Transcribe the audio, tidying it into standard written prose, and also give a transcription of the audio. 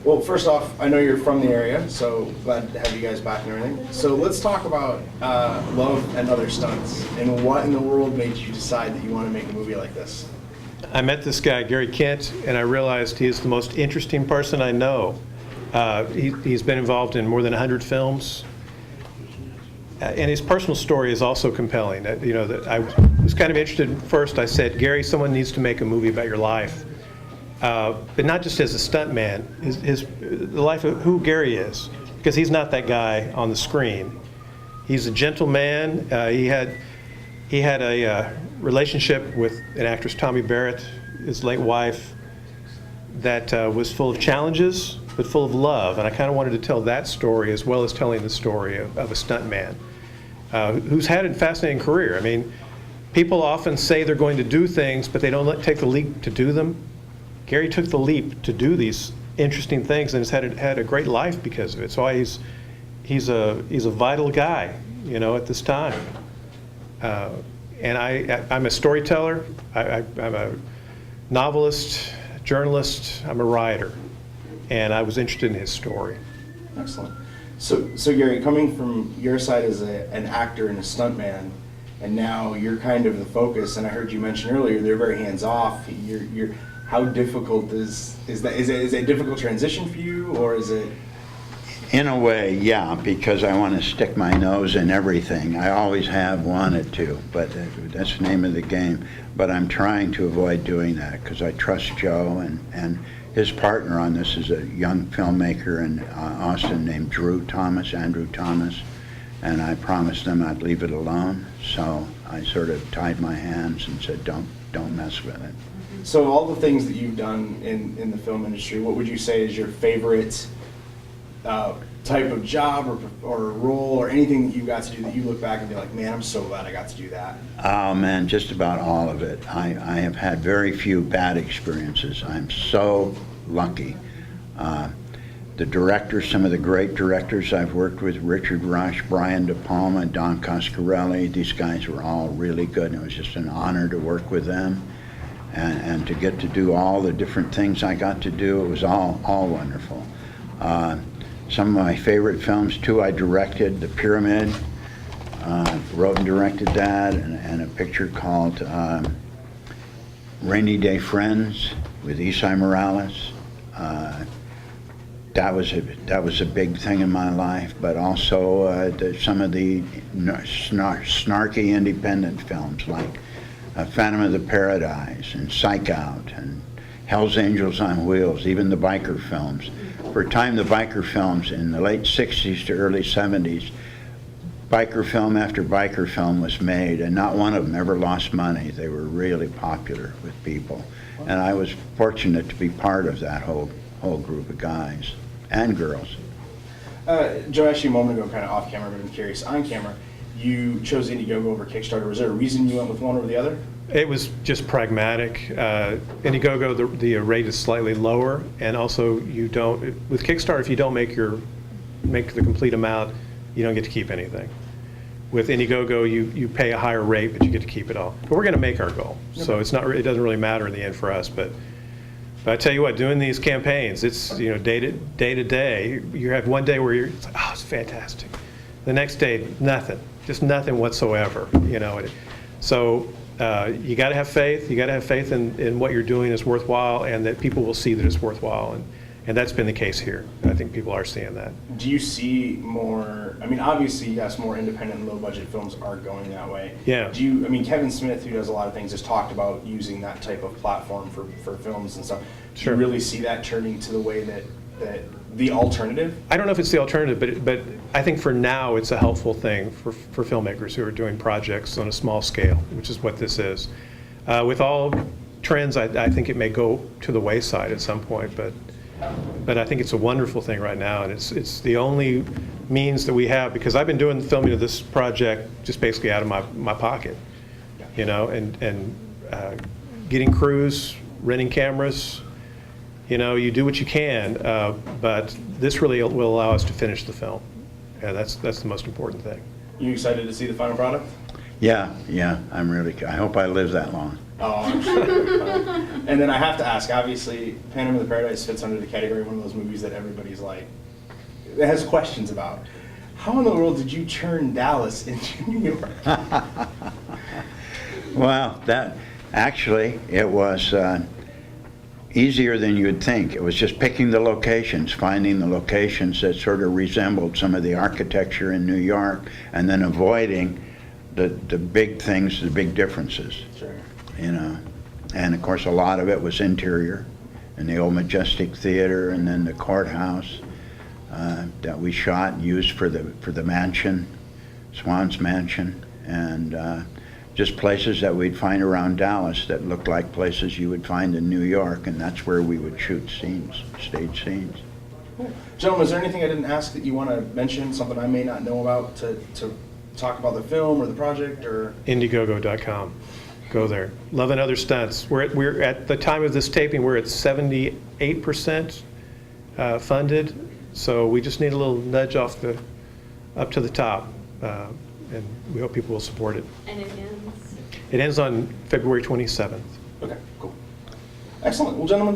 Well, first off, I know you're from the area, so glad to have you guys back and everything. So let's talk about Love and Other Stunts, and what in the world made you decide that you want to make a movie like this? I met this guy, Gary Kent, and I realized he is the most interesting person I know. He's been involved in more than 100 films, and his personal story is also compelling. You know, that I was kind of interested first. I said, Gary, someone needs to make a movie about your life. But not just as a stuntman, the life of who Gary is, because he's not that guy on the screen. He's a gentleman. He had a relationship with an actress, Tommy Barrett, his late wife, that was full of challenges, but full of love. And I kind of wanted to tell that story as well as telling the story of a stuntman who's had a fascinating career. I mean, people often say they're going to do things, but they don't take the leap to do them. Gary took the leap to do these interesting things and has had a great life because of it. So he's a vital guy, you know, at this time. And I'm a storyteller. I'm a novelist, journalist. I'm a writer, and I was interested in his story. Excellent. So Gary, coming from your side as an actor and a stuntman, and now you're kind of the focus. And I heard you mention earlier they're very hands off. How difficult is that? Is it a difficult transition for you, or is it? In a way, yeah, because I want to stick my nose in everything. I always have wanted to, but that's the name of the game. But I'm trying to avoid doing that because I trust Joe, and his partner on this is a young filmmaker in Austin named Andrew Thomas, and I promised them I'd leave it alone. So I sort of tied my hands and said, don't mess with it. So all the things that you've done in the film industry, what would you say is your favorite type of job or role or anything that you got to do that you look back and be like, man, I'm so glad I got to do that? Oh man, just about all of it. I have had very few bad experiences. I'm so lucky. The directors, some of the great directors I've worked with, Richard Rush, Brian De Palma, Don Coscarelli, these guys were all really good, and it was just an honor to work with them. And to get to do all the different things I got to do, it was all wonderful. Some of my favorite films too, I directed The Pyramid, wrote and directed that, and a picture called Rainy Day Friends with Esai Morales. That was a big thing in my life, but also some of the snarky independent films like Phantom of the Paradise and Psych Out and Hell's Angels on Wheels, even the biker films. For a time, the biker films in the late 60s to early 70s, biker film after biker film was made, and not one of them ever lost money. They were really popular with people. And I was fortunate to be part of that whole group of guys and girls. Joe asked you a moment ago, kind of off camera, but I'm curious, on camera, you chose Indiegogo over Kickstarter. Was there a reason you went with one over the other? It was just pragmatic. Indiegogo, the rate is slightly lower, and also you don't, with Kickstarter, if you don't make the complete amount, you don't get to keep anything. With Indiegogo, you pay a higher rate, but you get to keep it all. But we're going to make our goal, so it doesn't really matter in the end for us. But I tell you what, doing these campaigns, it's day to day. You have one day where it's like, oh, it's fantastic. The next day, nothing. Just nothing whatsoever, So you got to have faith. You got to have faith in what you're doing is worthwhile, and that people will see that it's worthwhile. And that's been the case here. I think people are seeing that. Do you see more? I mean, obviously, yes, more independent and low-budget films are going that way. Yeah. Kevin Smith, who does a lot of things, has talked about using that type of platform for films and stuff. Sure. Do you really see that turning to the way that the alternative? I don't know if it's the alternative, but I think for now it's a helpful thing for filmmakers who are doing projects on a small scale, which is what this is. With all trends, I think it may go to the wayside at some point, but I think it's a wonderful thing right now, and it's the only means that we have, because I've been doing the filming of this project just basically out of my pocket, and getting crews, renting cameras. You do what you can, but this really will allow us to finish the film, and that's the most important thing. You excited to see the final product? Yeah, I'm really. I hope I live that long. Oh, I'm sure. And then I have to ask, obviously, Phantom of the Paradise fits under the category of one of those movies that everybody's like, that has questions about. How in the world did you turn Dallas into New York? Well, that, actually, it was easier than you'd think. It was just picking the locations, finding the locations that sort of resembled some of the architecture in New York, and then avoiding the big things, the big differences. Sure. You know, and of course a lot of it was interior, in the old Majestic Theater, and then the courthouse that we shot and used for the mansion, Swan's Mansion, and just places that we'd find around Dallas that looked like places you would find in New York, and that's where we would shoot scenes, stage scenes. Cool. Gentlemen, is there anything I didn't ask that you want to mention, something I may not know about to talk about the film or the project, or? Indiegogo.com. Go there. Love and Other Stunts. We're at the time of this taping, we're at 78% funded, so we just need a little nudge up to the top, and we hope people will support it. And it ends? It ends on February 27th. Okay, cool. Excellent. Well, gentlemen,